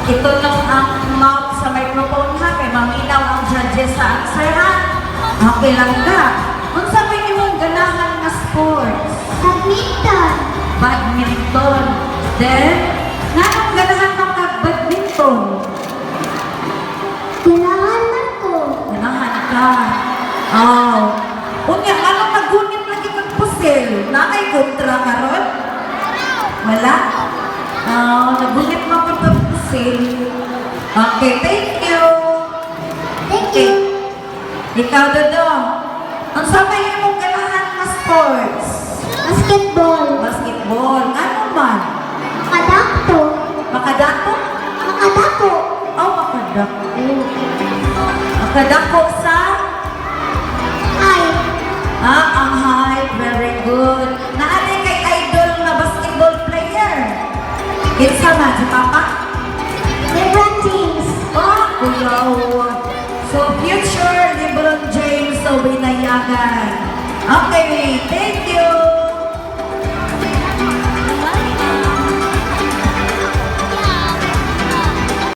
Ito lang ang mouth sa microphone ha, kay maminaw ang judges sa answer ha. Okay lang ka. Kung sabi niyo mong ganahan na sports? Badminton. Badminton. Then, nanong ganahan ka kag-badminton? Ganahan man ko. Ganahan ka. Oh. Unya, anong nagunit lagi kag pusil? Nakay kontra ka ron? Wala? Oh, nagunit mo kag pusil. Okay, thank you. Thank you. Ikaw, Dodong. Ang sabay mong ganahan na sports? Basketball. Basketball. Ano man? Makadakto. Makadako? Makadako. Oh, makadako. Makadako sa? Ay. Ang height. Very good. Naalay kay idol na basketball player. Kinsa man, si Papa? LeBron James. Oh, kuyaw. So, future LeBron James sa binayagan. Okay, thank you.